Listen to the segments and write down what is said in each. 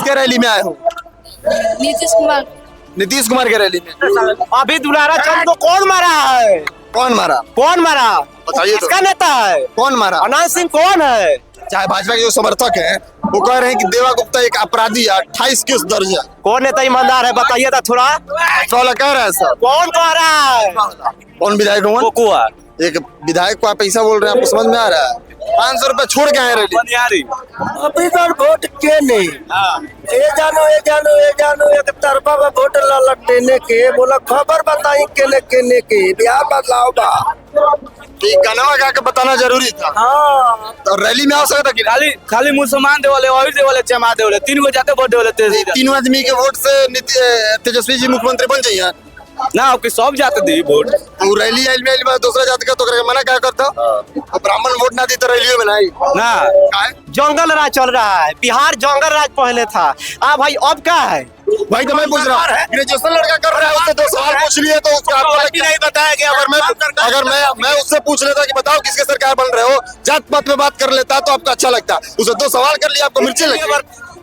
किसके रैली में आए हो? नीतीश कुमार। नीतीश कुमार के रैली में। अभी दुलारा चंद को कौन मारा है? कौन मारा? कौन मारा? बताइए तो। किसका नेता है? कौन मारा? अनंत सिंह कौन है? चाहे भाजपा के जो समर्थक हैं वो कह रहे हैं कि देवा गुप्ता एक अपराधी है, 28 केस दर्ज है। कौन नेता ईमानदार है बताइए तो थोड़ा। वाला कह रहा है सर। कौन कह रहा है? कौन विधायक हो? कोकुआ। एक विधायक को आप पैसा बोल रहे हैं, आपको समझ में आ रहा है? 500 रुपए छोड़ के आए रैली। बनियारी। अभी बार वोट के नहीं ये जानो एक तरफा में वोट ललटने के बोला खबर बताई केने के बिहार बदलाव बा। तो ये गाना गा के बताना जरूरी था। हाँ तो रैली में आ सकता कि खाली खाली मुसलमान देवले और देवले चमा देवले तीन गो जाते वोट देवले तेज तीनों आदमी के वोट से तेजस्वी जी मुख्यमंत्री बन जाइए। ना आपकी सब जाते दी वोट। तो रैली आइल में दूसरा जात का तो करके मना क्या करता? तो ब्राह्मण वोट ना दी तो रैलियों में नहीं ना काय? जंगल राज चल रहा है बिहार। जंगल राज पहले था भाई अब क्या है? भाई तो मैं पूछ रहा हूँ, ग्रेजुएशन लड़का कर रहा है, उससे 2 सवाल पूछ लिए तो उसका आपको नहीं बताया कि अगर मैं उससे पूछ लेता कि बताओ किसके सरकार बन रहे हो, जात पात में बात कर लेता तो आपको अच्छा लगता। उसे 2 सवाल कर लिया, आपको मिर्ची लगी।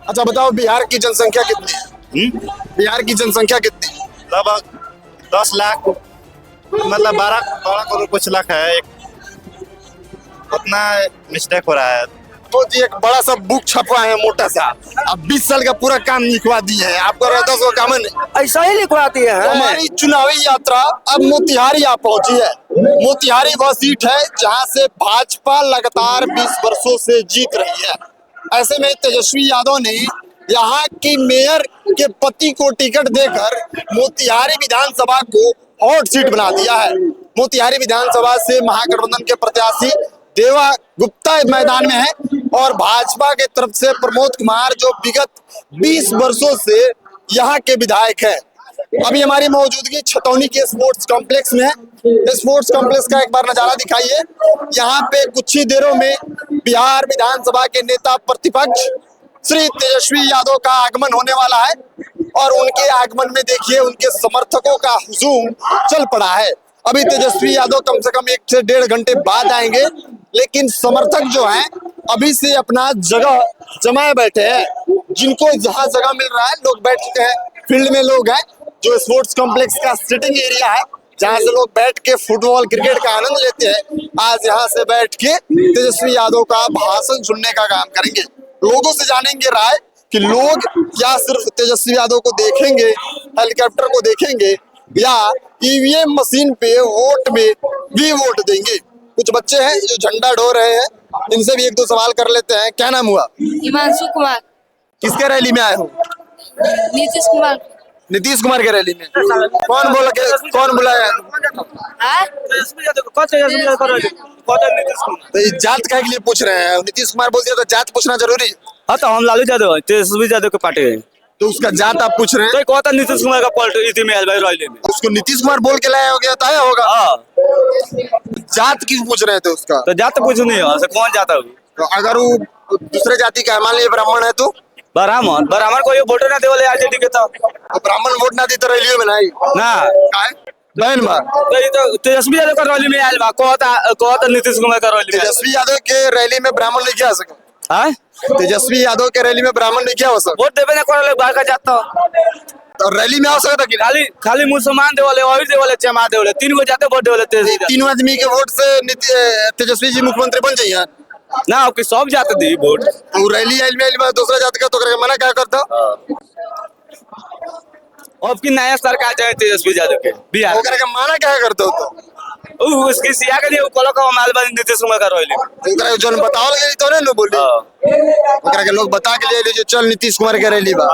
अच्छा बताओ, बिहार की जनसंख्या कितनी है? बिहार की जनसंख्या कितनी? लगभग 10 लाख, मतलब 12 करोड़ कुछ लाख है। उतना मिस्टेक हो रहा है। तो जी एक बड़ा सा बुक छपवाए हैं मोटा सा, अब 20 साल का पूरा काम लिखवा दिए हैं। आपको 10 को काम नहीं, ऐसा ही लिखवा दिए हैं। हमारी चुनावी यात्रा अब मोतिहारी आ पहुंची है। मोतिहारी वह सीट है जहां से भाजपा लगातार 20 वर्षों से जीत रही है। ऐसे में तेजस्वी यादव ने यहाँ की मेयर के पति को टिकट देकर मोतिहारी विधानसभा को हॉट सीट बना दिया है। मोतिहारी विधानसभा से महागठबंधन के प्रत्याशी देवा गुप्ता मैदान में है और भाजपा के तरफ से प्रमोद कुमार, जो विगत 20 वर्षों से यहाँ के विधायक है। अभी हमारी मौजूदगी छतौनी के स्पोर्ट्स कॉम्प्लेक्स में है। स्पोर्ट्स कॉम्प्लेक्स का एक बार नजारा दिखाइए। यहाँ पे कुछ ही देरों में बिहार विधानसभा के नेता प्रतिपक्ष श्री तेजस्वी यादव का आगमन होने वाला है और उनके आगमन में देखिए उनके समर्थकों का हुजूम चल पड़ा है। अभी तेजस्वी यादव कम से कम 1 से 1.5 घंटे बाद आएंगे, लेकिन समर्थक जो हैं अभी से अपना जगह जमाए बैठे हैं। जिनको जहां जगह मिल रहा है लोग बैठ चुके हैं। फील्ड में लोग हैं, जो स्पोर्ट्स कॉम्प्लेक्स का सिटिंग एरिया है जहां से लोग बैठ के फुटबॉल क्रिकेट का आनंद लेते हैं। आज यहाँ से बैठ के तेजस्वी यादव का भाषण सुनने का काम करेंगे। लोगों से जानेंगे राय कि लोग क्या सिर्फ तेजस्वी यादव को देखेंगे, हेलीकॉप्टर को देखेंगे, या ईवीएम मशीन पे वोट में भी वोट देंगे। कुछ बच्चे हैं जो झंडा ढो रहे हैं, इनसे भी 1-2 सवाल कर लेते हैं। क्या नाम हुआ? हिमांशु कुमार। किसके रैली में आए हो? नीतीश कुमार। नीतीश कुमार के रैली में। कौन बुलाया? तो ये जात का के लिए पूछ रहे हैं? नीतीश कुमार बोल दिया तो जात पूछना जरूरी है? हाँ तो हम लालू यादव तेजस्वी यादव के पार्टी है तो उसका जात आप पूछ रहे हैं? तो कहता नीतीश कुमार का पॉलिटिक्स में रैली में उसको नीतीश कुमार बोल के लाया हो गया तो आया होगा। जात क्यों पूछ रहे थे उसका? तो जात कुछ नहीं है, कौन जाता है? तो अगर वो दूसरे जाति का, मान लीजिए ब्राह्मण है तो ब्राह्मण को ये वोट ना देवले आरजेडी के तो ब्राह्मण वोट ना दी तो रैलियों में नहीं ना बहन बा। तो ये तो तेजस्वी यादव का रैली में आयल बा, कहता नीतीश कुमार का रैली में। तेजस्वी यादव के रैली में ब्राह्मण नहीं क्या हो सका? हाँ तेजस्वी यादव के रैली में ब्राह्मण नहीं क्या हो सका? वोट देवे ना करे बाहर का जाता तो रैली में आ सकता कि खाली खाली मुसलमान देवले और देवले चमा देवले तीन गो जाते वोट देवले तेज तीनों आदमी के वोट से तेजस्वी जी मुख्यमंत्री बन जाइए ना आपकी सब जाते दी वोट। तो रैली आइल में दूसरा जात का तो करके मना क्या करता? अब की नया सरकार चाहे तेजस्वी यादव के बिहार करके मना क्या करता तो उसकी सिया के लिए कोलो का मालबानी नीतीश कुमार का रैली ओकरा जोन बतावल गई तो ने बोली ओकरा के लोग बता के लिए जो चल नीतीश कुमार के रैली बा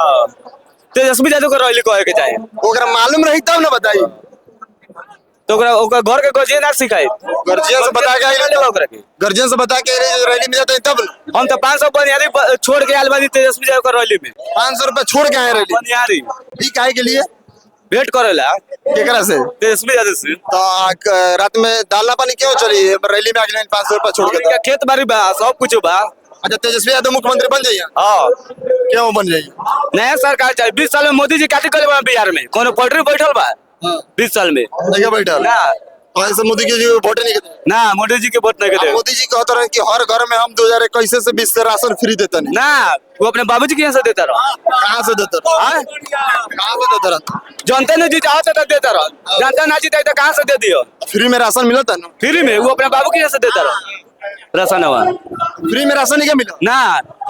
तेजस्वी यादव का रैली कहे के चाहिए। ओकरा मालूम रही तब ना बताई तो ओकरा घर के गर्जियन ना सिखाई, गर्जियन से बता के गर्जियन से बता के रैली में जाते तब हम तो 500 बनियारी छोड़ के आलबानी तेजस्वी यादव का रैली में 500 रुपए छोड़ के आए रैली बनियारी ई काहे के लिए भेंट करेला केकरा से? तेजस्वी यादव से। तो रात में दालना पानी क्यों चली रैली में अगले 500 रुपए छोड़ के? खेत बाड़ी बा सब कुछ बा। अच्छा तेजस्वी यादव मुख्यमंत्री बन जाइए? हाँ क्यों बन जाइए? नया सरकार चाहिए। 20 साल में मोदी जी काटी कर बिहार में कोनो पोल्ट्री बैठल बा 20 साल में बैठल और ऐसे मोदी जी को वोट नहीं देते ना मोदी जी के वोट नहीं दे मोदी जी कहते रहे कि हर घर में हम 2021 से 20 से राशन फ्री देते नहीं ना वो अपने बाबूजी के यहाँ से देता रहो कहाँ से देते रहे? हाँ? कहाँ से देते रहे? जनता ने जीता हो तो देता रहो जनता ना जीता तो कहाँ से दे दियो फ्री में राशन मिला था ना फ्री में वो अपने बाबू के यहाँ से देता रहो राशन हुआ फ्री में राशन नहीं क्या मिला ना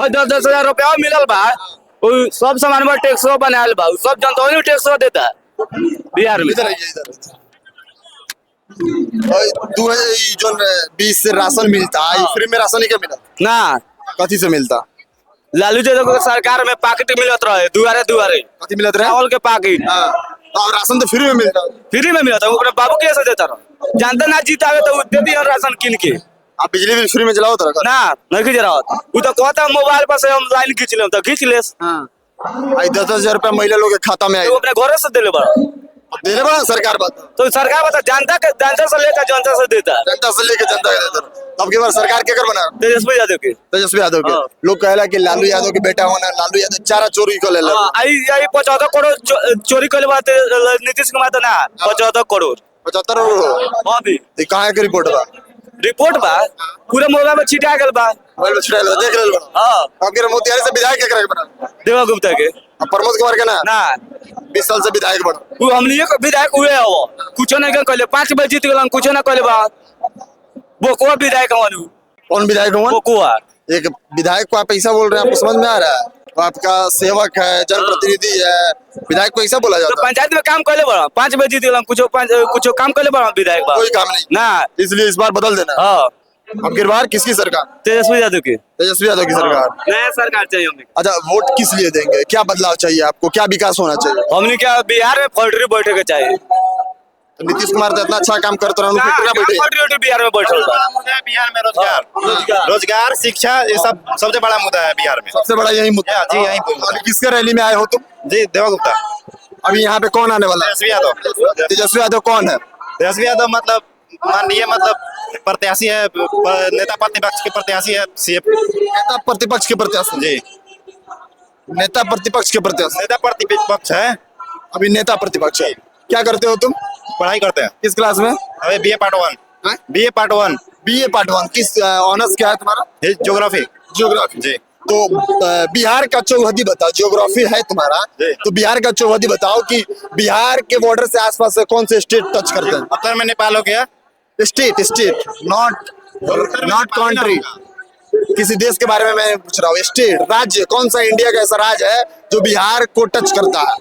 और 10,000 रुपया मिलल बा वो सब सामान में टैक्स बनायल बा सब जनता ने टैक्स देता बिहार में इधर आइए इधर और 2020 से राशन मिलता है फ्री में राशन नहीं क्या मिला ना कथी से मिलता लालू जी को सरकार में पैकेट मिलत रहे दुआरे दुआरे कथी मिलत रहे चावल के पैकेट हाँ और राशन तो फ्री में मिलता फ्री में मिलता वो अपने बाबू के यहाँ से देता रहो जनता ना जीता है तो वो दे दिया राशन किन के आप बिजली बिल फ्री में चलाओ तो ना नहीं खींच रहा वो तो कहता मोबाइल पर से हम लाइन खींच ले तो खींच ले हाँ 10,000 रुपया महिला लोग के खाता में आए वो अपने घरे से दिले बड़ा देने बड़ा सरकार बात तो सरकार बता जनता से लेकर जनता से देता है जनता से लेके जनता के देते रहो। अब की बार सरकार क्या कर बना तेजस्वी यादव की तेजस्वी यादव के हाँ। लोग कहला कि लालू यादव के बेटा होना लालू यादव चारा चोरी कर ले आई 75 करोड़ चोरी कर बात नीतीश कुमार तो ना 75 करोड़ 75 हाँ भी कहाँ के रिपोर्ट बा रिपोर्ट बा पूरे मोबाइल में छिटा गल बा मोबाइल में छिड़ाइल बा, देख ले बड़ा हाँ अब के मोतिहारी से विधायक क्या बना देवा गुप्ता के अब प्रमोद कुमार के ना ना 20 साल से विधायक बना वो हमनी के विधायक हुए हो कुछ नहीं कहले 5 बजे जीत गलन कुछ ना कहले बा वो को विधायक हमारू कौन विधायक हुआ वो को एक विधायक को आप ऐसा बोल रहे हैं आपको समझ में आ रहा है वो आपका सेवक है जनप्रतिनिधि है विधायक को ऐसा बोला तो जाता है पंचायत में काम कहले बड़ा 5 बजे जीत गलन कुछ काम कहले बड़ा विधायक बा कोई काम नहीं ना इसलिए इस बार बदल देना हाँ अब की बार किसकी सरकार तेजस्वी यादव की तेजस्वी यादव की सरकार नया सरकार चाहिए हमें अच्छा वोट किस लिए देंगे क्या बदलाव चाहिए आपको क्या विकास होना चाहिए हमने क्या बिहार में फैक्ट्री बैठे के चाहिए तो नीतीश कुमार तो इतना अच्छा काम करते रहे फैक्ट्री बिहार में बैठल बा बिहार में रोजगार रोजगार शिक्षा ये सब सबसे बड़ा मुद्दा है बिहार में सबसे बड़ा यही मुद्दा जी यही अभी किसके रैली में आए हो तुम जी देवा गुप्ता अभी यहाँ पे कौन आने वाला है तेजस्वी यादव तेजस्वी यादव कौन है तेजस्वी यादव मतलब माननीय मतलब प्रत्याशी है नेता प्रतिपक्ष के प्रत्याशी है सीएम नेता प्रतिपक्ष के प्रत्याशी जी नेता प्रतिपक्ष के प्रत्याशी नेता प्रतिपक्ष है अभी नेता प्रतिपक्ष है क्या करते हो तुम पढ़ाई करते हैं किस क्लास में अभी BA part 1 BA part 1 BA part 1 किस ऑनर्स क्या है तुम्हारा ज्योग्राफी ज्योग्राफी जी तो बिहार का चौहदी बताओ ज्योग्राफी है तुम्हारा जी। तो बिहार का चौहदी बताओ कि बिहार के बॉर्डर से आसपास से कौन से स्टेट टच करते हैं उत्तर में नेपाल हो गया स्टेट स्टेट नॉट कंट्री किसी देश के बारे में मैं पूछ रहा हूँ स्टेट राज्य कौन सा इंडिया का ऐसा राज्य है जो बिहार को टच करता है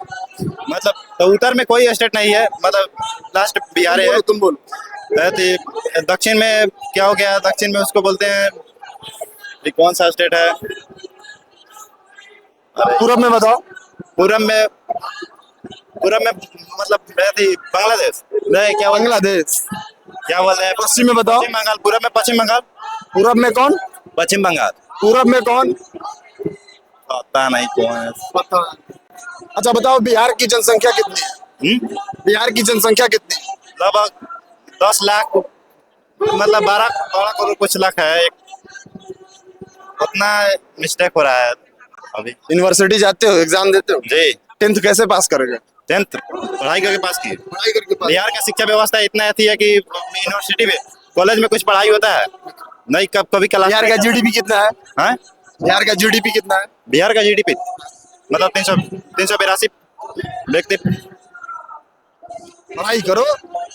मतलब तो उत्तर में कोई स्टेट नहीं है मतलब लास्ट बिहार है तुम बोलो तो दक्षिण में क्या हो गया दक्षिण में उसको बोलते हैं ये कौन सा स्टेट है पूरब में बताओ पूरब में मतलब बांग्लादेश नहीं क्या बांग्लादेश क्या बोलते हैं पश्चिम में बताओ पश्चिम बंगाल पूरब में पश्चिम बंगाल पूरब में कौन पश्चिम बंगाल पूरब में कौन पता नहीं कौन है पता अच्छा बताओ बिहार की जनसंख्या कितनी है बिहार की जनसंख्या कितनी है लगभग 10 लाख मतलब 12 करोड़ कुछ लाख है उतना मिस्टेक हो रहा है अभी यूनिवर्सिटी जाते हो एग्जाम देते हो जी 10th कैसे पास करोगे 10th पढ़ाई करके पास की पढ़ाई करके पास बिहार का शिक्षा व्यवस्था इतना अथी है कि यूनिवर्सिटी में कॉलेज में कुछ पढ़ाई होता है नहीं कभी क्लास बिहार का जीडीपी कितना है हाँ बिहार का जीडीपी कितना है बिहार का जीडीपी मतलब 382 व्यक्ति पढ़ाई करो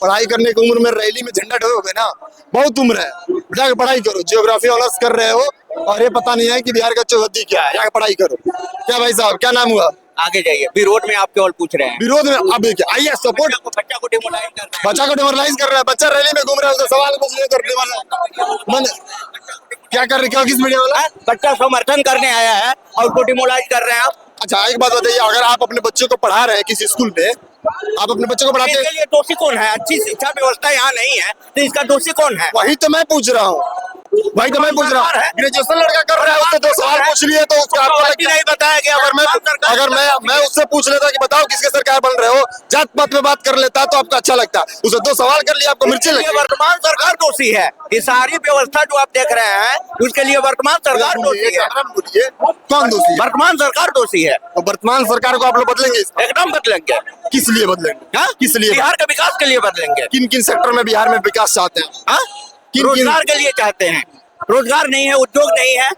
पढ़ाई करने की उम्र में रैली में झंडा ढोओगे ना बहुत उम्र है जाके पढ़ाई करो ज्योग्राफी ऑनर्स कर रहे हो और ये पता नहीं है कि बिहार का चौहदी क्या है जाके पढ़ाई करो क्या भाई साहब क्या नाम हुआ आगे जाइए विरोध में आपके और पूछ रहे हैं विरोध में अब क्या आइए सपोर्ट बच्चा को डिमोलाइज कर रहे बच्चा को डिमोरलाइज कर रहा है बच्चा रैली में घूम रहा है उसे सवाल पूछने करने वाला मन क्या कर रहे क्या किस मीडिया वाला हैं बच्चा समर्थन करने आया है और उसको डिमोलाइज कर रहे हैं आप अच्छा एक बात बताइए अगर आप अपने बच्चे को पढ़ा रहे हैं किसी स्कूल में आप अपने बच्चे को पढ़ाते इसके हैं लिए दोषी कौन है अच्छी शिक्षा व्यवस्था यहाँ नहीं है तो इसका दोषी कौन है वही तो मैं पूछ रहा हूँ वही तो मैं पूछ रहा हूँ ग्रेजुएशन लड़का कर रहा है उससे 2 सवाल पूछ लिए तो उसको आपको नहीं बताया गया अगर मैं सरकार अगर मैं उससे पूछ लेता कि बताओ किसके सरकार बन रहे हो, जात पात पे बात कर लेता तो आपको अच्छा लगता। उसे 2 सवाल कर लिया, आपको मिर्ची ये लगी। वर्तमान सरकार दोषी है। ये सारी व्यवस्था जो आप देख रहे हैं उसके लिए वर्तमान सरकार दोषी है। बोलिए, कौन दोषी है? वर्तमान सरकार दोषी है। तो वर्तमान सरकार को आप लोग बदलेंगे इस बार? एकदम बदलेंगे। किस लिए बदलेंगे? हाँ? किस लिए? बिहार के विकास के लिए बदलेंगे। किन किन सेक्टर में बिहार में विकास चाहते हैं? हाँ? रोजगार के लिए चाहते हैं। रोजगार नहीं है, उद्योग नहीं है,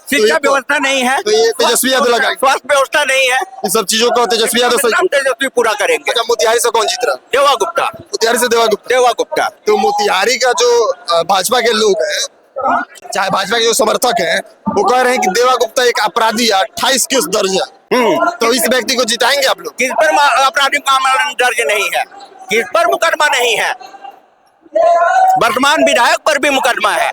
शिक्षा व्यवस्था नहीं है, तो ये तेजस्वी यादव लगाएंगे। स्वास्थ्य व्यवस्था नहीं है। इन सब चीजों को तेजस्वी यादव से। एकदम तेजस्वी पूरा करेंगे। अच्छा, मोतिहारी से कौन जीत रहा? देवा गुप्ता। मोतिहारी से देवा गुप्ता। देवा गुप्ता। तो मोतिहारी का जो भाजपा के लोग हैं, चाहे भाजपा के जो समर्थक हैं, वो कह रहे हैं कि देवा गुप्ता एक अपराधी है, 28 केस दर्ज है। तो इस व्यक्ति को जिताएंगे आप लोग? किस पर आपराधिक मामला दर्ज नहीं है, किस पर मुकदमा नहीं है। वर्तमान विधायक पर भी मुकदमा है।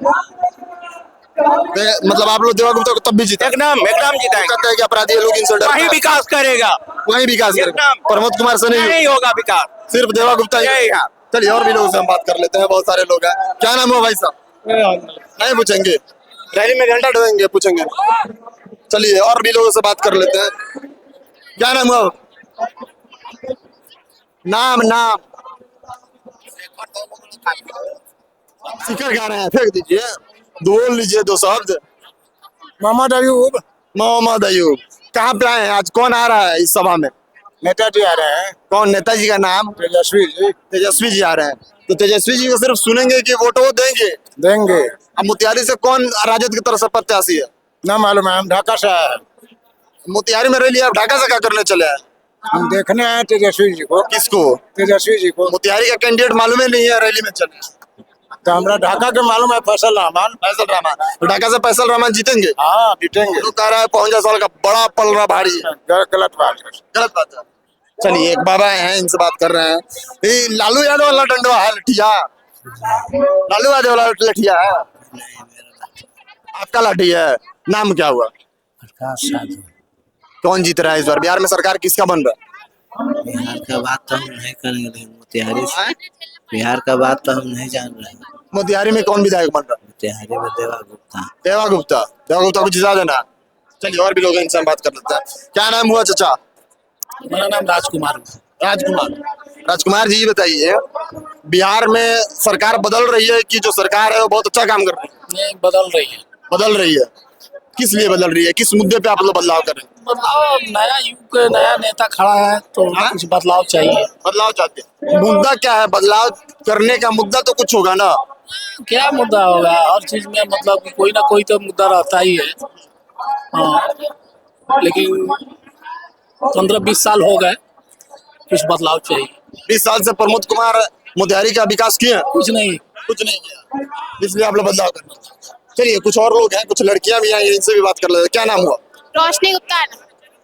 मतलब आप लोग देवा गुप्ता को तब भी जीते? एकदम एकदम जिताएंगे। कहते हैं कि अपराधी लोग इनसे डरते वही हैं। विकास करेगा। वही विकास करेगा। एकदम। प्रमोद कुमार से नहीं होगा विकास, सिर्फ देवा गुप्ता ही। यही है। चलिए और भी लोगों से हम बात कर लेते हैं, बहुत सारे लोग हैं। क्या नाम है भाई साहब? नहीं पूछेंगे, रैली में घंटा ढोएंगे, पूछेंगे। चलिए और भी लोगों से बात कर लेते हैं। क्या नाम है? नाम शिखर गा रहे हैं, फेंक दीजिए, बोल लीजिए 2 शब्द। मोहम्मद अयूब। मोहम्मद अयूब, कहाँ पे आए हैं आज? कौन आ रहा है इस सभा में? नेताजी आ रहे हैं। कौन नेताजी का नाम? तेजस्वी जी। तेजस्वी जी आ रहे हैं। तो तेजस्वी जी को सिर्फ सुनेंगे कि वोट वो देंगे? देंगे। अब मोतिहारी से कौन राजद की तरफ से प्रत्याशी है? ना मालूम है, हम ढाका से आए। मोतिहारी में रैली, आप ढाका से क्या करने चले हैं? हम देखने आए तेजस्वी जी को। किसको? तेजस्वी जी को। मोतिहारी का कैंडिडेट मालूम ही नहीं है, रैली में चले। तो हमरा ढाका के मालूम है फैसल रहमान। फैसल रहमान, तो ढाका से फैसल रहमान जीतेंगे? हाँ जीतेंगे। तो कह रहा है 52 साल का बड़ा पलड़ा भारी है। गलत बात है। गलत बात है। चलिए एक बाबा हैं, इनसे बात कर रहे हैं। ये लालू यादव वाला डंडवा है, लठिया? लालू यादव वाला लठिया है? आपका लाठी है? नाम क्या हुआ? कौन जीत रहा है इस बार बिहार में? सरकार किसका बन रहा है? बिहार का बात तो हम नहीं करेंगे, लेकिन मोतिहारी से बिहार का बात तो हम नहीं जान रहे हैं। मोतिहारी में कौन विधायक बन रहा है? मोतिहारी में देवा गुप्ता। देवा गुप्ता। देवा गुप्ता को जिता देना। चलिए और भी लोग हैं, इनसे हम बात कर लेते हैं। क्या नाम हुआ चाचा? मेरा नाम राजकुमार। राजकुमार जी बताइए, बिहार में सरकार बदल रही है कि जो सरकार है वो बहुत अच्छा काम कर रही है? नहीं, बदल रही है। बदल रही है। किस लिए बदल रही है? किस मुद्दे पे आप लोग बदलाव कर रहे हैं? बदलाव, नया युग, नया नेता खड़ा है तो कुछ बदलाव चाहिए। बदलाव चाहते हैं। मुद्दा क्या है? बदलाव करने का मुद्दा तो कुछ होगा ना? क्या मुद्दा होगा? हर चीज में मतलब कोई ना कोई तो मुद्दा रहता ही है। हाँ, लेकिन 15-20 साल हो गए, कुछ बदलाव चाहिए। 20 साल से प्रमोद कुमार मोतिहारी का विकास किए? कुछ नहीं किया, इसलिए आप लोग बदलाव करना। चलिए कुछ और लोग हैं, कुछ लड़कियां भी आई हैं, इनसे भी बात कर लेते हैं। क्या नाम हुआ? रोशनी गुप्ता।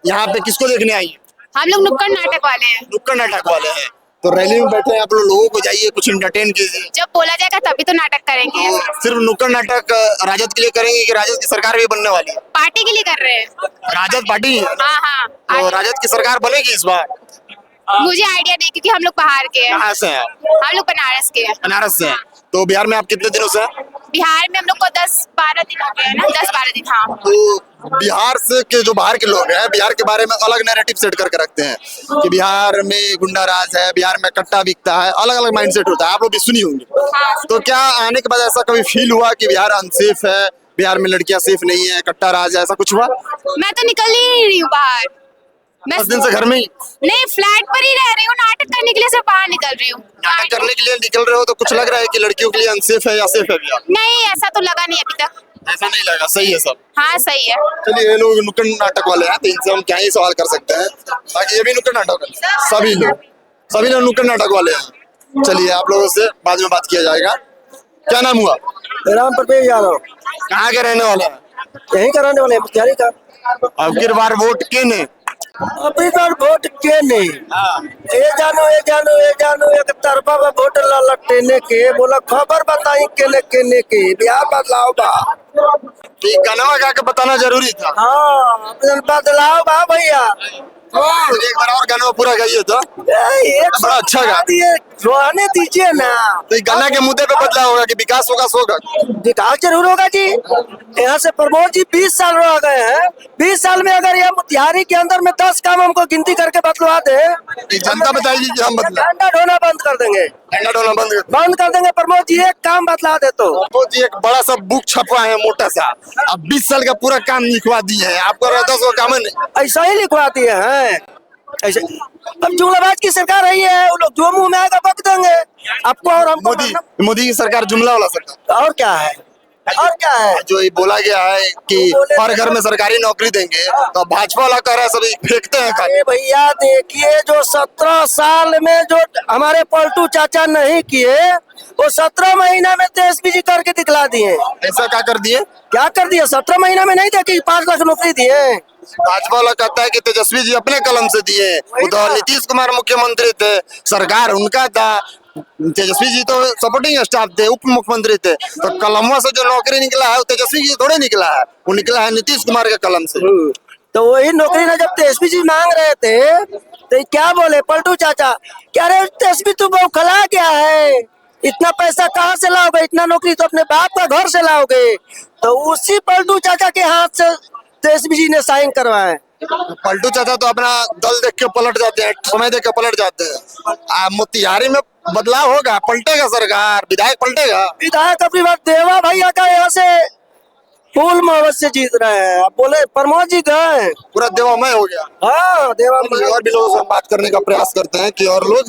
यहाँ पे किसको देखने आई है? हम लोग नुक्कड़ नाटक वाले हैं। नुक्कड़ नाटक वाले हैं, तो रैली में बैठे हैं आप लोगों को जाइए, कुछ इंटरटेन कीजिए। जब बोला जाएगा तभी तो नाटक करेंगे। सिर्फ नुक्कड़ नाटक राजद के लिए करेंगे कि राजद की सरकार भी बनने वाली है? पार्टी के लिए कर रहे हैं। राजद पार्टी है? हाँ। तो राजद की सरकार बनेगी इस बार? मुझे आइडिया नहीं, क्योंकि हम लोग बाहर के हैं। कहाँ से हैं? हम लोग बनारस के हैं। बनारस से हैं। तो बिहार में आप कितने दिनों से हैं? बिहार में हम लोग को 10-12 दिन हो गए हैं ना, 10-12 दिन। हाँ। तो बिहार से के जो बाहर के लोग हैं, बिहार के बारे में अलग नैरेटिव सेट करके रखते हैं कि बिहार में गुंडा राज है, बिहार में कट्टा बिकता है, अलग अलग माइंडसेट होता है। आप लोग भी सुनी होंगी। तो क्या आने के बाद ऐसा कभी फील हुआ कि बिहार अनसेफ है, बिहार में लड़कियां सेफ नहीं है, कट्टा राज है, ऐसा कुछ हुआ? मैं तो निकल ही नहीं रही हूँ बाहर। मैं 10 दिन से घर में ही? नहीं, फ्लैट पर ही रह रही हूँ। नाटक करने के लिए सिर्फ बाहर निकल रही हूँ। नाटक करने के लिए निकल रहे हो तो कुछ लग रहा है कि लड़कियों के लिए अनसेफ है या सेफ है बिहार? नहीं, ऐसा तो लगा नहीं अभी तक। ऐसा नहीं लगा, सही है सब? हाँ सही है। चलिए ये लोग नुक्कड़ नाटक वाले हैं, तो इनसे हम क्या ही सवाल कर सकते हैं, ताकि ये भी नुक्कड़ नाटक है। सभी लोग नुक्कड़ नाटक वाले हैं। चलिए आप लोगों से बाद में बात किया जाएगा। क्या नाम हुआ? राम प्रवेश यादव। कहाँ के रहने वाले हैं? यही का रहने वाले हैं, मोतिहारी का। अब की बार वोट किने? अभी बार वोट के नहीं। ये जानो एक तरफा में वोट ललटेने के बोला खबर बताई केने के बिहार बदलाव बा। गाना गा के बताना जरूरी था। हाँ बदलाव बा भैया। एक बार और गाना पूरा गाइए तो। एक बड़ा अच्छा गा दिए रहने दीजिए ना। तो ये गन्ना के मुद्दे पे बदलाव होगा कि विकास होगा? विकास जरूर होगा जी। यहाँ से प्रमोद जी 20 साल रह गए हैं। 20 साल में अगर ये मोतिहारी के अंदर में 10 काम हमको गिनती करके बतलवा दे, जनता बताएगी कि हम बदला झंडा ढोना बंद कर देंगे। झंडा डोलना बंद कर देंगे प्रमोद जी, एक काम बतला दे तो। प्रमोद जी एक बड़ा सा बुक छपवा है मोटा सा, अब 20 साल का पूरा काम लिखवा दिए हैं, आपको 10 को काम नहीं। ऐसा ही लिखवा दिए हैं ऐसे। अब जुमलाबाज की सरकार रही है, वो लोग जो मुंह में आएगा बक देंगे आपको और हमको। मोदी की सरकार जुमला वाला सरकार। और क्या है, और क्या है? जो ये बोला गया है कि हर घर में सरकारी नौकरी देंगे, तो भाजपा वाला कह रहा है सभी फेंकते हैं खाली। अरे भैया देखिए, जो 17 साल में जो हमारे पलटू चाचा नहीं किए, वो 17 महीना में तेजस्वी करके दिखला दिए। ऐसा क्या कर दिए? क्या कर दिए? 17 महीना में नहीं देखी 5 लाख नौकरी दिए। भाजपा वाला कहता है कि तेजस्वी जी अपने कलम से दिए, उधर नीतीश कुमार मुख्यमंत्री थे, सरकार उनका था, तेजस्वी जी तो सपोर्टिंग स्टाफ थे, उप मुख्यमंत्री थे, तो कलमों से जो नौकरी निकला है वो तेजस्वी जी थोड़े निकला है, वो निकला है नीतीश कुमार के कलम से। तो वही नौकरी ना जब तेजस्वी जी मांग रहे थे तो क्या बोले पलटू चाचा, क्या रे तेजस्वी तू बौखला क्या है, इतना पैसा कहाँ से लाओगे, इतना नौकरी तो अपने बाप का घर से लाओगे। तो उसी पलटू चाचा के हाथ से तेजस्वी जी ने साइन करवाए। पलटू चाचा तो अपना दल देख के पलट जाते हैं, समय देख के पलट जाते हैं। मोतिहारी में बदलाव होगा, पलटेगा सरकार, विधायक पलटेगा। विधायक अपनी बात देवा भैया का यहाँ से फूल मोहब्बत से जीत रहे हैं। अब बोले प्रमोद जी गए, पूरा देवामय हो गया। हाँ देवामय। और भी लोगों से बात करने का प्रयास करते हैं कि और लोग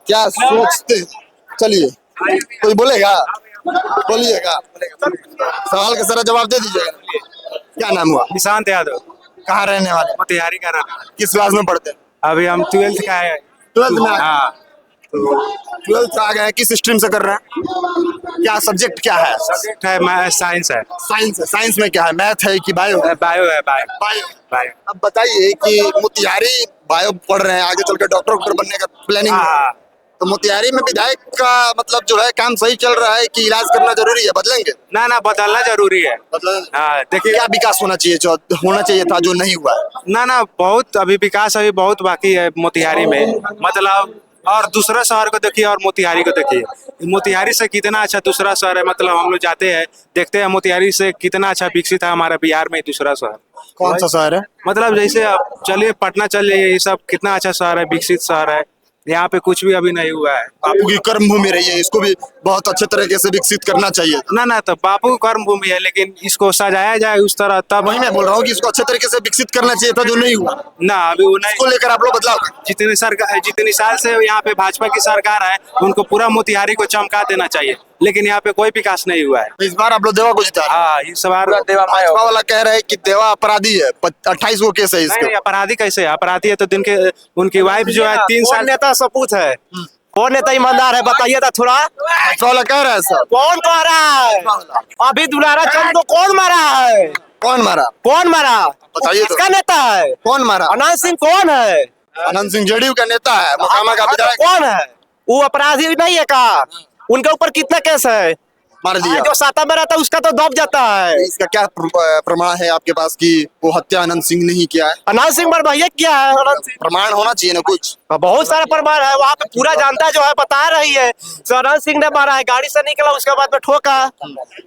क्या सोचते हैं। चलिए, कोई बोलेगा? बोलिएगा, सवाल का सारा जवाब दे दीजिएगा। क्या नाम हुआ? निशांत यादव। कहाँ रहने वाले? मोतिहारी का रहना। किस क्लास में पढ़ते हैं? अभी हम 12th का है। 12th में? हाँ। तो 12th आ गए, किस स्ट्रीम से कर रहे हैं? क्या सब्जेक्ट क्या है? सब्जेक्ट है साइंस है। साइंस है। साइंस में क्या है, मैथ है कि बायो? बायो है। Bio bio. अब बताइए कि मोतिहारी बायो पढ़ रहे हैं, आगे चल के डॉक्टर बनने का प्लानिंग है, तो मोतिहारी में विधायक का मतलब जो है काम सही चल रहा है कि इलाज करना जरूरी है, बदलेंगे? ना बदलना जरूरी है। हाँ, देखिए क्या विकास होना चाहिए था जो नहीं हुआ है? ना बहुत अभी विकास अभी बहुत बाकी है मोतिहारी में, मतलब और दूसरा शहर को देखिए और मोतिहारी को देखिए। मोतिहारी से कितना अच्छा दूसरा शहर है, मतलब हम लोग जाते हैं देखते हैं मोतिहारी से कितना अच्छा विकसित है हमारा बिहार में दूसरा शहर। कौन सा शहर है? मतलब जैसे अब चलिए पटना चलिए, ये सब कितना अच्छा शहर है, विकसित शहर है। यहाँ पे कुछ भी अभी नहीं हुआ है। बापू की कर्म भूमि रही है, इसको भी बहुत अच्छे तरीके से विकसित करना चाहिए। ना तो बापू की कर्म भूमि है, लेकिन इसको सजाया जाए उस तरह, तब वही मैं बोल रहा हूँ कि इसको अच्छे तरीके से विकसित करना चाहिए था जो नहीं हुआ। ना अभी वो नहीं। इसको लेकर आप लोग बदलाव जितनी साल से यहाँ पे भाजपा की सरकार है, उनको पूरा मोतिहारी को चमका देना चाहिए, लेकिन यहाँ पे कोई विकास नहीं हुआ है। इस बार आप लोग देवा को जिता। हाँ, इस बार भाजपा वाला कह रहे हैं कि देवा अपराधी है, 28 को केस है इसके। नहीं, अपराधी कैसे है? अपराधी है तो दिन के उनकी वाइफ जो है 3 साल। नेता सपूत है, कौन नेता ईमानदार है बताइए तो थोड़ा। भाजपा वाला कह रहा है सर। कौन कह रहा है? अभी दुलारा चंद को कौन मारा है? कौन मारा? बताइए तो। किसका नेता है? कौन मारा? अनंत सिंह कौन है? अनंत सिंह जेडीयू का नेता है, मोकामा का विधायक। कौन है वो? अपराधी नहीं है का? उनके ऊपर कितना केस है? मार दिया। जो साता में रहता है उसका तो दब जाता है। इसका क्या प्रमाण है आपके पास कि वो हत्या अनंत सिंह नहीं किया है? अनंत सिंह भैया किया है। प्रमाण होना चाहिए ना कुछ। बहुत सारा प्रमाण है, वहाँ पे पूरा जनता जो है बता रही है अनंत सिंह ने मारा है, गाड़ी से निकला उसके बाद में ठोका।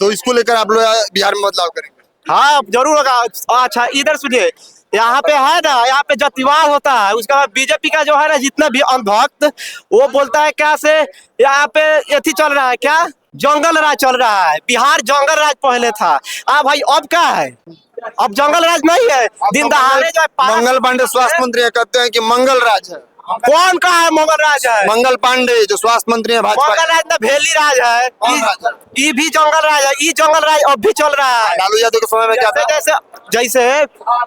तो इसको लेकर आप लोग बिहार में बदलाव करेंगे? हाँ जरूर होगा। अच्छा इधर सुनिए, यहाँ पे है ना, यहाँ पे जतिवाद होता है, उसके बाद बीजेपी का जो है ना जितना भी अंधभक्त वो बोलता है क्या से यहाँ पे एथी चल रहा है, क्या जंगल राज चल रहा है। बिहार जंगल राज पहले था, भाई अब क्या है? अब जंगल राज नहीं है। दिन दहाड़े जो है मंगल पांडे स्वास्थ्य मंत्री कहते हैं कि मंगल राज है। कौन का है मंगल राज है? मंगल पांडे जो स्वास्थ्य मंत्री है भाजपा। मंगल राज ना भेली राज है, ये भी जंगल राज है। ये जंगल राज अब भी चल रहा है। लालू यादव के समय में क्या था?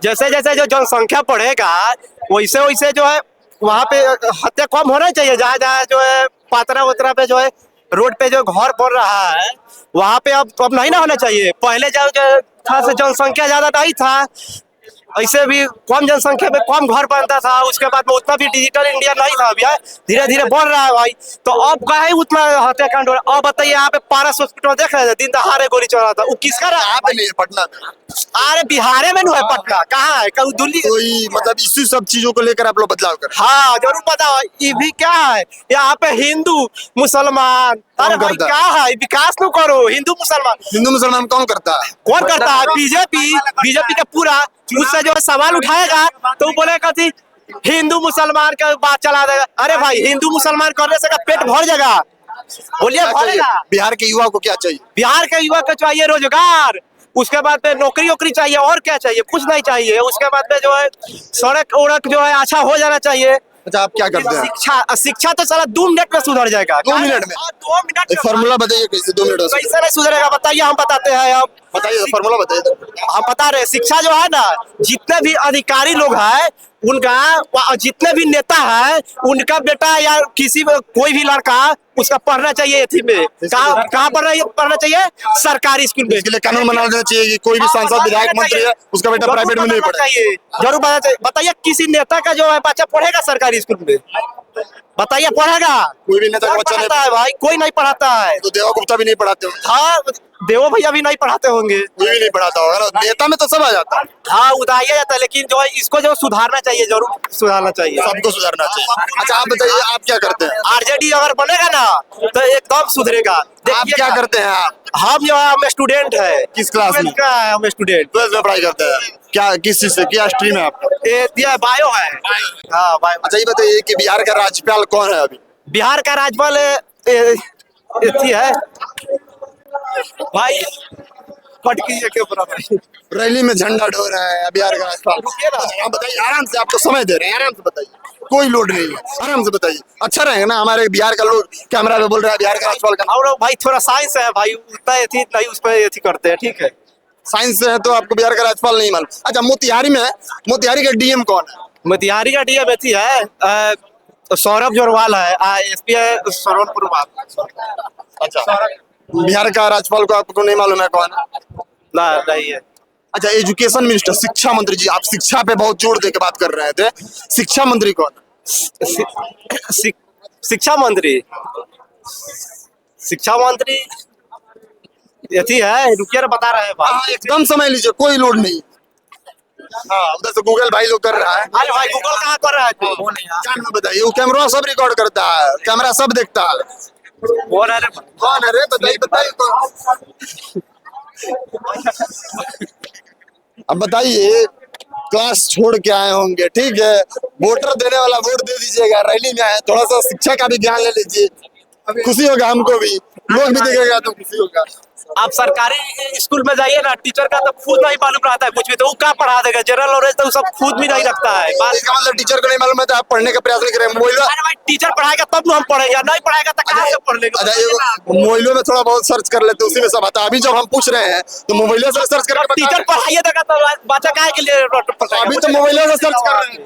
जैसे जो जनसंख्या बढ़ेगा वैसे वैसे जो है वहाँ पे हत्या कम होना चाहिए। जहाँ जहाँ जो है पात्रा वतरा पे जो है रोड पे जो घर बन रहा है वहाँ पे अब नहीं ना होना चाहिए। पहले जो था से जनसंख्या ज्यादा नहीं था, ऐसे भी कम जनसंख्या में कम घर बनता था, उसके बाद में उतना भी डिजिटल इंडिया नहीं था भैया, धीरे धीरे बढ़ रहा है भाई। तो अब का है उतना हत्याकांड हो रहा है। अब बताइए यहाँ पे पारस हॉस्पिटल देख रहे थे, दिन दहाड़े गोली चल रहा था, वो किसका रहा? यहाँ पे नहीं है, पटना में। अरे बिहार में नहीं है, पटना कहाँ है? कहूँ दिल्ली। कोई मतलब इसी सब चीजों को लेकर आप लोग बदलाव कर। हाँ जरूर बताओ, ये भी क्या है यहाँ पे हिंदू मुसलमान, अरे भाई करता है? क्या है? विकास तो करो, हिंदू मुसलमान कौन करता है? कौन करता है? बीजेपी का पूरा उससे जो है सवाल उठाएगा तो वो बोलेगा कि हिंदू मुसलमान का बात चला देगा। अरे भाई हिंदू मुसलमान करने से का पेट भर जाएगा, बोलिए भरेगा? बिहार के युवा को क्या चाहिए? बिहार के युवा को चाहिए रोजगार, उसके बाद में नौकरी वोकरी चाहिए, और क्या चाहिए? कुछ नहीं चाहिए। उसके बाद में जो है सड़क उड़क जो है अच्छा हो जाना चाहिए। अच्छा आप क्या करते हैं? शिक्षा तो साला 2 मिनट में सुधर जाएगा। 2 मिनट में? 2 मिनट एक फार्मूला बताइए कैसे 2 मिनट में कैसे नहीं सुधरेगा बताइए, हम बताते हैं। अब बताइए, फार्मूला बताइए। हम बता रहे हैं, शिक्षा जो है ना, जितने भी अधिकारी लोग हैं उनका, जितने भी नेता है उनका बेटा या किसी कोई भी लड़का उसका पढ़ना चाहिए एथी में। कहाँ पढ़ना चाहिए? सरकारी स्कूल में। इसके लिए कानून बना देना चाहिए कि कोई भी सांसद विधायक मंत्री है उसका बेटा प्राइवेट में नहीं पढ़े। जरूर बताना चाहिए। बताइए किसी नेता का जो है बच्चा पढ़ेगा सरकारी स्कूल में? बताइए पढ़ेगा? कोई भी नेता का बच्चा नहीं पढ़ाता है भाई, कोई नहीं पढ़ाता है। तो देवा गुप्ता भी नहीं पढ़ाते होंगे? हाँ देवो भैया भी नहीं पढ़ाते होंगे। कोई भी नहीं पढ़ाता होगा ना, नेता में तो सब आ जाता है। हाँ उदाया जाता है, लेकिन जो है इसको जो सुधारना चाहिए, जरूर सुधारना चाहिए, सबको सुधारना चाहिए। अच्छा आप बताइए, आप क्या करते हैं? आरजेडी अगर बनेगा ना तो एकदम सुधरेगा। आप क्या करते हैं? आप हम जो है हम स्टूडेंट है। किस क्लास में? हम स्टूडेंट 12th में पढ़ाई करते हैं। क्या किस चीज से, क्या स्ट्रीम है आपका? ये बायो है। हाँ बायो। अच्छा ये बताइए कि बिहार का राज्यपाल कौन है अभी? बिहार का राज्यपाल है भाई, कट कीजिए के बराबर। रैली में झंडा ढो रहा है बिहार का राज्यपाल। आप बताइए आराम से, आपको समय दे रहे हैं, आराम से बताइए, कोई लोड नहीं है, आराम से बताइए। अच्छा रहेगा ना, हमारे बिहार का लोग कैमरा में बोल रहा है बिहार का राज्यपाल का। और भाई थोड़ा साइंस है भाई, उतना एथी नहीं उस पर एथी करते हैं, ठीक है? साइंस से है तो आपको बिहार का राज्यपाल नहीं मालूम। अच्छा मोतिहारी में, मोतिहारी का डीएम कौन है? मोतिहारी का डीएम एथी है सौरभ जोरवाल है, एसपी है श्रवण पुरवाल। अच्छा बिहार का राज्यपाल को आपको नहीं मालूम है कौन है? नहीं है। अच्छा एजुकेशन मिनिस्टर, शिक्षा मंत्री जी, आप शिक्षा पे बहुत जोर दे के बात कर रहे थे, शिक्षा मंत्री कौन है? शिक्षा मंत्री यथी है, रुकिए बता रहे हैं हाँ एकदम समय लीजिए, कोई लोड नहीं। हाँ उधर से गूगल भाई लोग कर रहा है। अरे भाई गूगल कहाँ कर रहा है? क्या नाम बताइए? वो कैमरा सब रिकॉर्ड करता है, कैमरा सब देखता है। कौन है रे? बताइए बताइए कौन? अब बताइए, क्लास छोड़ के आए होंगे, ठीक है, वोटर देने वाला वोट दे दीजिएगा, रैली में आए, थोड़ा सा शिक्षा का भी ज्ञान ले लीजिए, खुशी होगा हमको भी, लोग भी देखेगा तो खुशी होगा। आप सरकारी स्कूल में जाइए ना, टीचर का तो खुद नहीं मालूम रहता है कुछ भी, तो वो क्या पढ़ा देगा? जनरल नॉलेज तो सब खुद भी नहीं रखता है। इसका मतलब टीचर को नहीं मालूम है तो आप पढ़ने का प्रयास नहीं करें। मोबाइल भाई टीचर पढ़ाएगा तब हम पढ़ेंगे, नहीं पढ़ाएगा तो कहाँ से पढ़ लेंगे? अच्छा मोबाइलों में थोड़ा बहुत सर्च कर लेते, उसी में सब आता है। अभी जब हम पूछ रहे हैं तो मोबाइलों से सर्च करके टीचर पढ़ाइए देगा तो बच्चा काहे के लिए? अभी तो मोबाइलों से सर्च कर रहे हैं।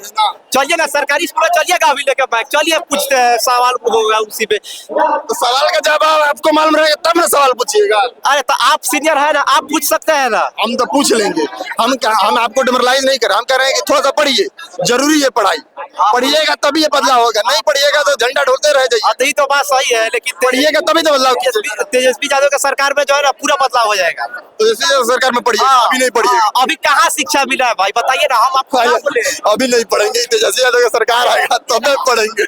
चलिए ना सरकारी स्कूल चलिएगा, अभी लेके बैग चलिए, पूछते हैं, सवाल होगा उसी पे। तो सवाल का जवाब आपको मालूम रहेगा तब ना सवाल पूछिएगा। अरे तो आप सीनियर है ना, आप पूछ सकते हैं ना। हम तो पूछ लेंगे, हम आपको डिमोरलाइज नहीं कर रहे, हम कह रहे हैं कि थोड़ा सा पढ़िए, जरूरी है पढ़ाई, पढ़िएगा तभी ये बदलाव होगा, नहीं पढ़िएगा तो झंडा ढोलते रह जाइए। यही तो बात सही है, लेकिन पढ़िएगा तभी तो बदलाव तेजस्वी यादव का सरकार में जो है ना पूरा बदलाव हो जाएगा। तो जैसे सरकार में पढ़िए, अभी नहीं पढ़िएगा। अभी कहाँ शिक्षा मिला है भाई, बताइए ना, हम आपको अभी नहीं पढ़ेंगे, तेजस्वी यादव का सरकार आएगा तब पढ़ेंगे।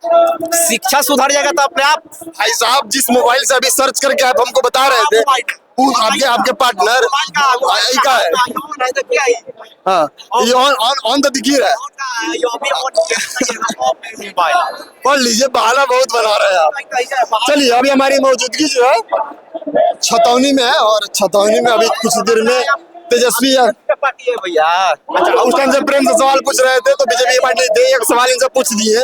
शिक्षा सुधर जाएगा तो अपने आप। भाई साहब जिस मोबाइल से अभी सर्च करके आप हमको बता रहे थे, आपके पार्टनर का है। हाँ ये ऑन तो दिख ही रहा है, पढ़ लीजिए, बहाना बहुत बना रहे हैं आप। चलिए अभी हमारी मौजूदगी जो है छतौनी में है, और छतौनी में अभी कुछ देर में तेजस्वी भैया। अच्छा उस टाइम से प्रेम से सवाल पूछ रहे थे तो बीजेपी पार्टी थे, एक सवाल इनसे पूछ दिए।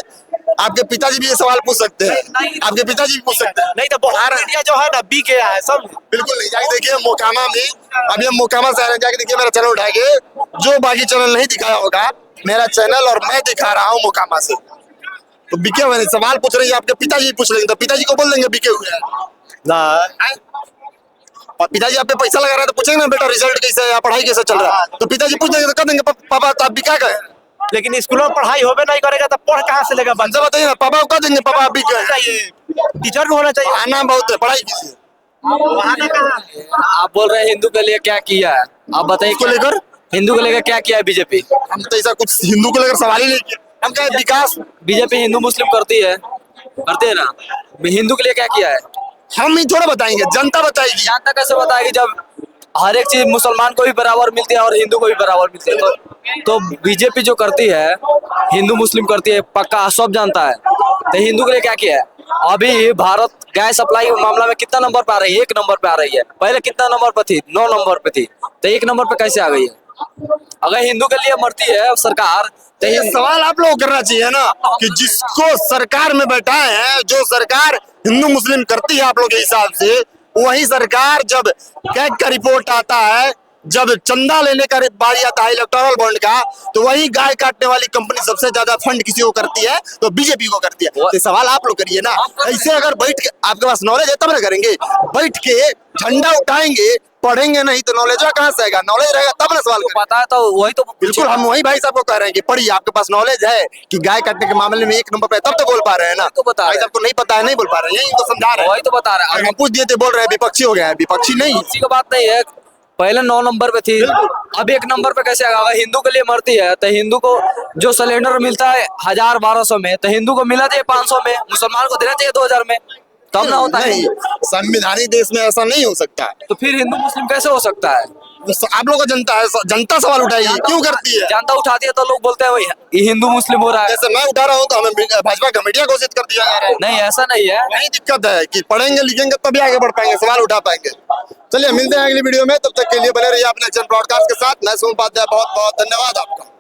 आपके पिताजी भी ये सवाल पूछ सकते हैं, आपके पिताजी भी पूछ सकते हैं। नहीं तो बिहार इंडिया जो है ना बी गया है सब। बिल्कुल नहीं, जाके देखिए मोकामा में, अभी हम मोकामा से आ रहे हैं, जाके देखिए मेरा चैनल उठा के, जो बाकी चैनल नहीं दिखाया होगा मेरा चैनल, और मैं दिखा रहा हूँ मोकामा से। तो बिके हुए सवाल पूछ रही है, आपके पिताजी पूछ लेंगे तो पिताजी को बोल देंगे बिके हुए हैं। पिताजी आप पे पैसा लगा रहे हैं तो पूछेंगे ना बेटा रिजल्ट कैसे है या पढ़ाई कैसे चल रहा है, तो पिताजी पूछ देंगे तो कह देंगे पापा तो आप भी क्या कहें। लेकिन स्कूलों में पढ़ाई होबे नहीं करेगा तो पढ़ कहाँ से लेगा बच्चा? बच्चा बताइए ना, पापा को कह देंगे पापा आप भी कहें। चाहिए टीचर भी होना चाहिए। आना बहुत है, पढ़ाई कीजिए। आप बोल रहे हैं हिंदू के लिए क्या किया है, आप बताइए इसको लेकर हिंदू के लेकर क्या किया है बीजेपी? हम तो ऐसा कुछ हिंदू को लेकर सवाल ही नहीं किया, हम कहे विकास। बीजेपी हिंदू मुस्लिम करती है ना, हिंदू के लिए क्या किया है? हम ही थोड़ा बताएंगे, जनता बताएगी। जनता कैसे बताएगी जब हर एक चीज मुसलमान को भी बराबर मिलती है और हिंदू को भी बराबर मिलती है? तो बीजेपी जो करती है हिंदू मुस्लिम करती है, पक्का सब जानता है। तो हिंदू के लिए क्या किया है? अभी भारत गैस सप्लाई के मामला में कितना नंबर पे आ रही है? 1 नंबर पे आ रही है। पहले कितना नंबर पे थी? 9 नंबर पे थी, तो 1 नंबर पे कैसे आ गई है? अगर हिंदू के लिए मरती है सरकार तो ये सवाल आप लोगों को करना चाहिए ना कि जिसको सरकार में बैठाए हैं, जो सरकार हिंदू मुस्लिम करती है आप लोग के हिसाब से, वही सरकार जब कैग का रिपोर्ट आता है, जब चंदा लेने का बारी आता है इलेक्टोरल बॉन्ड का, तो वही गाय काटने वाली कंपनी सबसे ज्यादा फंड किसी को करती है तो बीजेपी को करती है। तो सवाल आप लोग करिए ना, ऐसे अगर बैठ के आपके पास नॉलेज है तब ना करेंगे, बैठ के झंडा उठाएंगे, पढ़ेंगे नहीं तो नॉलेज कहाँ से आएगा? नॉलेज रहेगा तब ना सवाल करेंगे। पता है तो वही तो बिल्कुल, हम वही भाई साहब को कह रहे हैं कि पढ़िए, आपके पास नॉलेज है कि गाय काटने के मामले में 1 नंबर पे, तब तो बोल पा रहे हैं ना। तो बता भाई साहब को नहीं पता है, नहीं बोल पा रहे हैं, यही तो समझा रहे हैं। वही तो बता रहे हैं। हम पूछ दिए थे, बोल रहे हैं विपक्षी हो गया है। विपक्षी नहीं, किसी का बात नहीं है। पहले 9 नंबर पे थी, अब 1 नंबर पे कैसे आएगा? अगर हिंदू के लिए मरती है तो हिंदू को जो सिलेंडर मिलता है 1000-1200 में, तो हिंदू को मिलना चाहिए 500 में, मुसलमान को देना चाहिए 2000 में, तब ना होता है। नहीं, संविधानिक देश में ऐसा नहीं हो सकता है। तो फिर हिंदू मुस्लिम कैसे हो सकता है? आप लोग का जनता है, जनता सवाल उठाएगी, क्यों करती है? जनता उठाती है तो लोग बोलते हैं वही ये हिंदू मुस्लिम हो रहा है। जैसे मैं उठा रहा हूँ तो हमें भाजपा का मीडिया घोषित कर दिया जा रहा है। नहीं, ऐसा नहीं है। यही दिक्कत है कि पढ़ेंगे लिखेंगे तभी आगे बढ़ पाएंगे, सवाल उठा पाएंगे। चलिए मिलते हैं अगली वीडियो में, तब तक के लिए बने रहिए अपने एक्शन ब्रॉडकास्ट के साथ। मैं सोम उपाध्याय, बहुत बहुत धन्यवाद आपका।